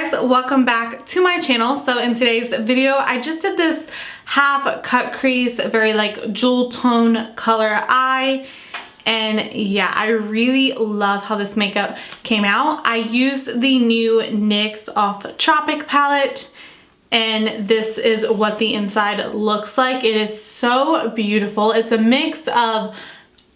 guys, welcome back to my channel. So in today's video, I just did this half cut crease, very like jewel tone color eye. And yeah, I really love how this makeup came out. I used the new NYX off Tropic palette, and this is what the inside looks like. It is so beautiful. It's a mix of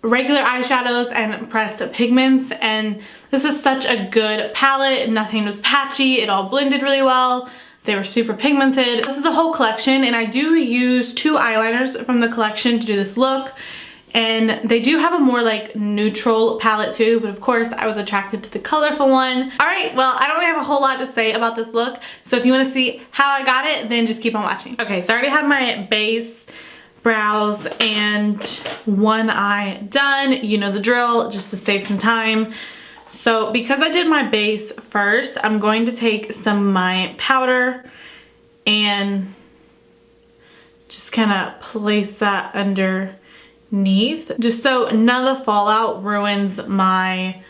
regular eyeshadows and pressed pigments, and this is such a good palette. Nothing was patchy. It all blended really well. They were super pigmented. This is a whole collection, and I do use two eyeliners from the collection to do this look. And they do have a more like neutral palette too, but of course I was attracted to the colorful one. All right, well, I don't really have a whole lot to say about this look, so if you want to see how I got it, then just keep on watching. Okay, so I already have my base, brows, and one eye done. You know the drill, just to save some time. So because I did my base first, I'm going to take some of my powder and just kind of place that underneath, just so none of the fallout ruins my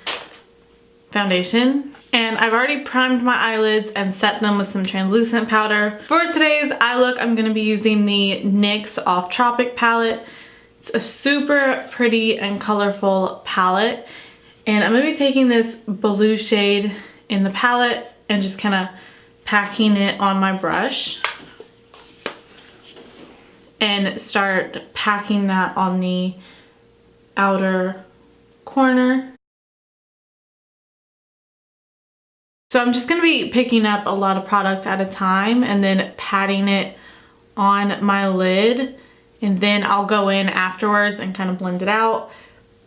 foundation. And I've already primed my eyelids and set them with some translucent powder. For today's eye look, I'm going to be using the NYX off Tropic palette. It's a super pretty and colorful palette. And I'm going to be taking this blue shade in the palette and just kind of packing it on my brush. And start packing that on the outer corner. So I'm just going to be picking up a lot of product at a time and then patting it on my lid, and then I'll go in afterwards and kind of blend it out.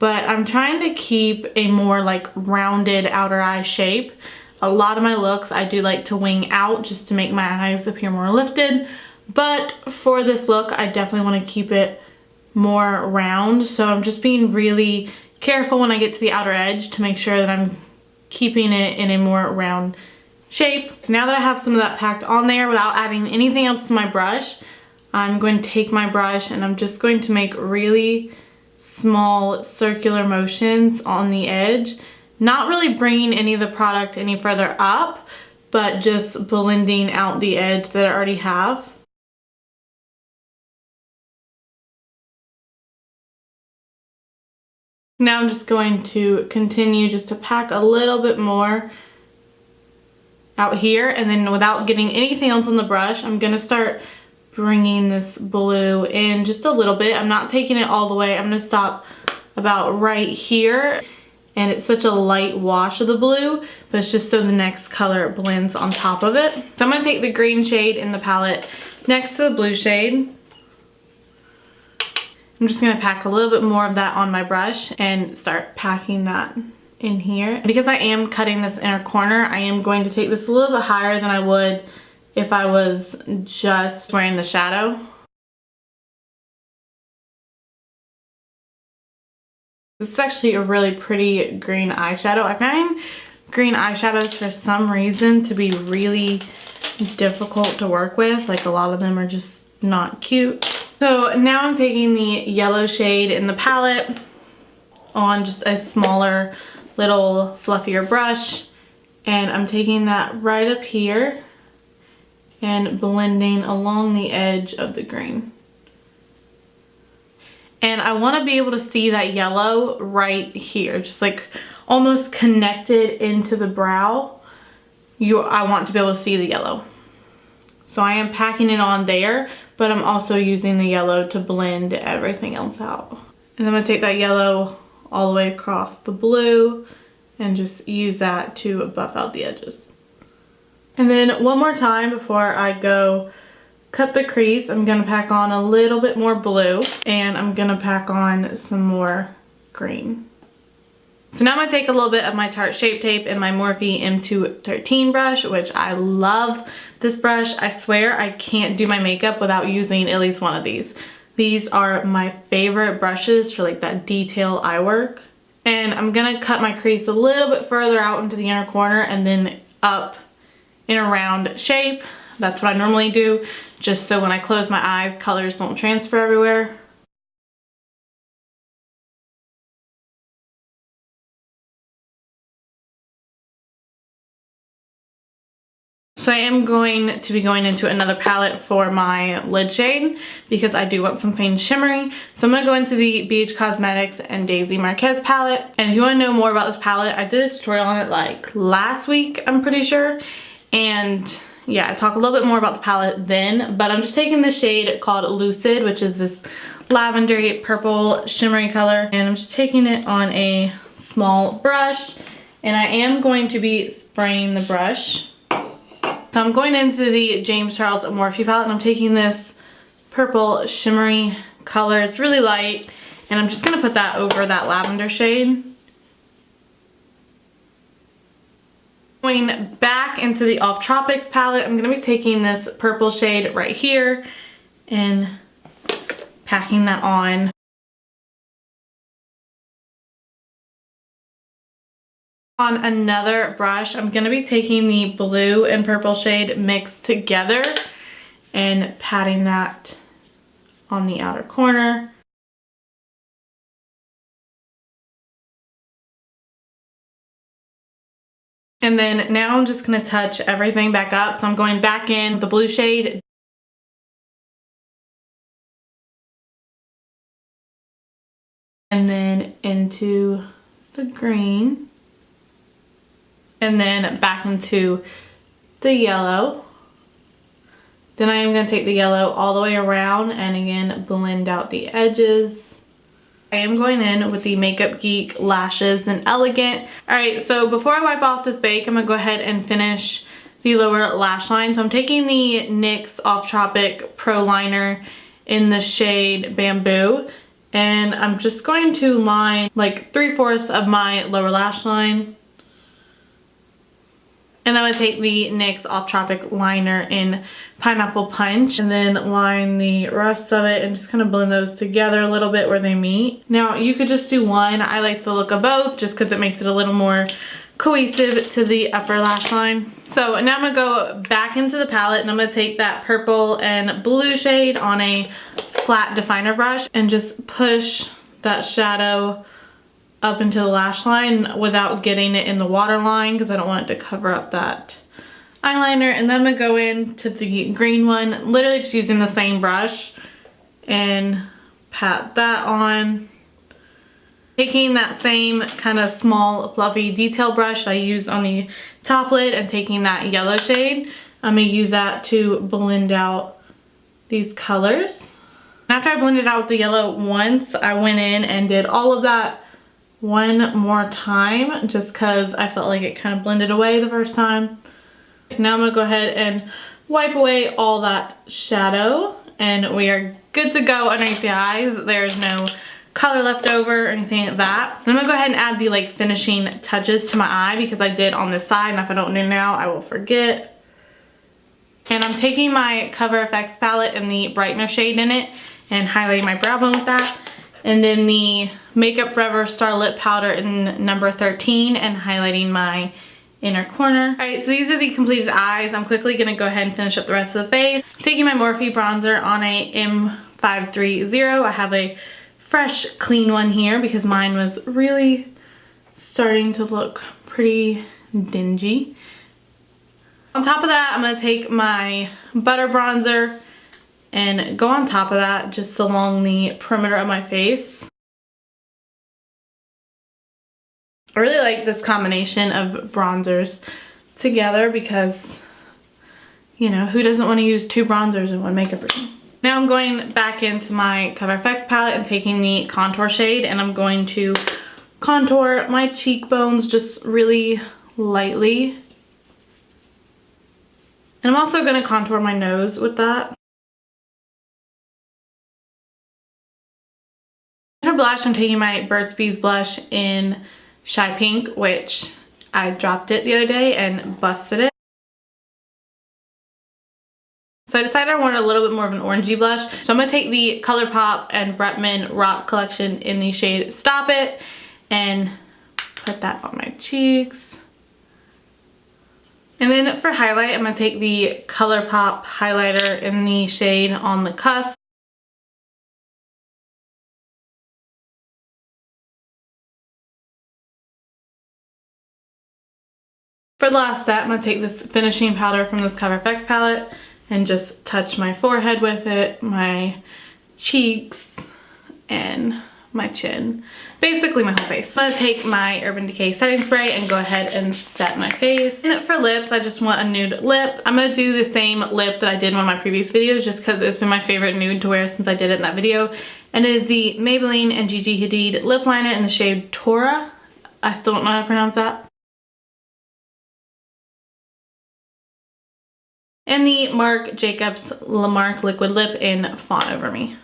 But I'm trying to keep a more like rounded outer eye shape. A lot of my looks I do like to wing out just to make my eyes appear more lifted. But for this look, I definitely want to keep it more round. So I'm just being really careful when I get to the outer edge to make sure that I'm keeping it in a more round shape. So now that I have some of that packed on there without adding anything else to my brush, I'm going to take my brush and I'm just going to make really small circular motions on the edge. Not really bringing any of the product any further up, but just blending out the edge that I already have. Now I'm just going to continue just to pack a little bit more out here, and then without getting anything else on the brush, I'm going to start bringing this blue in just a little bit. I'm not taking it all the way. I'm going to stop about right here, and it's such a light wash of the blue, but it's just so the next color blends on top of it. So I'm going to take the green shade in the palette next to the blue shade. I'm just gonna pack a little bit more of that on my brush and start packing that in here. Because I am cutting this inner corner, I am going to take this a little bit higher than I would if I was just wearing the shadow. This is actually a really pretty green eyeshadow. I find green eyeshadows for some reason to be really difficult to work with. Like, a lot of them are just not cute. So now I'm taking the yellow shade in the palette on just a smaller, little fluffier brush, and I'm taking that right up here and blending along the edge of the green. And I want to be able to see that yellow right here, just like almost connected into the brow. I want to be able to see the yellow. So I am packing it on there, but I'm also using the yellow to blend everything else out. And I'm going to take that yellow all the way across the blue and just use that to buff out the edges. And then one more time before I go cut the crease, I'm going to pack on a little bit more blue, and I'm going to pack on some more green. So now I'm going to take a little bit of my Tarte Shape Tape and my Morphe M213 brush, which I love this brush. I swear I can't do my makeup without using at least one of these. These are my favorite brushes for like that detail eye work. And I'm going to cut my crease a little bit further out into the inner corner and then up in a round shape. That's what I normally do, just so when I close my eyes, colors don't transfer everywhere. So I am going to be going into another palette for my lid shade because I do want something shimmery. So I'm going to go into the BH Cosmetics and Daisy Marquez palette. And if you want to know more about this palette, I did a tutorial on it like last week, I'm pretty sure. And yeah, I talk a little bit more about the palette then. But I'm just taking this shade called Lucid, which is this lavender purple shimmery color. And I'm just taking it on a small brush. And I am going to be spraying the brush. So I'm going into the James Charles Morphe palette and I'm taking this purple shimmery color. It's really light and I'm just going to put that over that lavender shade. Going back into the Off Tropics palette, I'm going to be taking this purple shade right here and packing that on. On another brush, I'm going to be taking the blue and purple shade mixed together and patting that on the outer corner. And then now I'm just going to touch everything back up. So I'm going back in with the blue shade. And then into the green. And then back into the yellow. Then I am going to take the yellow all the way around and again blend out the edges. I am going in with the Makeup Geek Lashes in Elegant. Alright, so before I wipe off this bake, I'm going to go ahead and finish the lower lash line. So I'm taking the NYX Off Tropic Pro Liner in the shade Bamboo. And I'm just going to line like 3/4 of my lower lash line. And I'm going to take the NYX Off Tropic liner in Pineapple Punch and then line the rest of it and just kind of blend those together a little bit where they meet. Now you could just do one. I like the look of both just because it makes it a little more cohesive to the upper lash line. So now I'm going to go back into the palette and I'm going to take that purple and blue shade on a flat definer brush and just push that shadow up into the lash line without getting it in the waterline because I don't want it to cover up that eyeliner. And then I'm gonna go into the green one, literally just using the same brush and pat that on. Taking that same kind of small fluffy detail brush I used on the top lid and taking that yellow shade, I'm gonna use that to blend out these colors. And after I blended out with the yellow once, I went in and did all of that one more time just because I felt like it kind of blended away the first time. So now I'm going to go ahead and wipe away all that shadow and we are good to go underneath the eyes. There's no color left over or anything like that. And I'm going to go ahead and add the like finishing touches to my eye because I did on this side and if I don't do now I will forget. And I'm taking my Cover FX palette and the brightener shade in it and highlighting my brow bone with that. And then the Makeup Forever Star Lip Powder in number 13 and highlighting my inner corner. Alright, so these are the completed eyes. I'm quickly going to go ahead and finish up the rest of the face. Taking my Morphe bronzer on a M530. I have a fresh, clean one here because mine was really starting to look pretty dingy. On top of that, I'm going to take my Butter Bronzer and go on top of that just along the perimeter of my face. I really like this combination of bronzers together because, you know, who doesn't want to use two bronzers in one makeup routine? Now I'm going back into my Cover FX palette and taking the contour shade and I'm going to contour my cheekbones just really lightly. And I'm also going to contour my nose with that. For blush, I'm taking my Burt's Bees blush in Shy Pink, which I dropped it the other day and busted it. So I decided I wanted a little bit more of an orangey blush. So I'm going to take the ColourPop and Bretman Rock collection in the shade Stop It and put that on my cheeks. And then for highlight, I'm going to take the ColourPop highlighter in the shade On the Cusp. For the last step, I'm going to take this finishing powder from this Cover FX palette and just touch my forehead with it, my cheeks, and my chin. Basically my whole face. I'm going to take my Urban Decay setting spray and go ahead and set my face. And for lips, I just want a nude lip. I'm going to do the same lip that I did in one of my previous videos just because it's been my favorite nude to wear since I did it in that video. And it is the Maybelline and Gigi Hadid lip liner in the shade Tora. I still don't know how to pronounce that. And the Marc Jacobs Lamarck Liquid Lip in Fawn Over Me.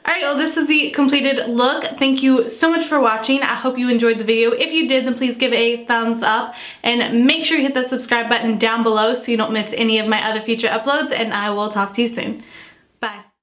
Alright, well this is the completed look. Thank you so much for watching. I hope you enjoyed the video. If you did, then please give it a thumbs up. And make sure you hit that subscribe button down below so you don't miss any of my other future uploads. And I will talk to you soon.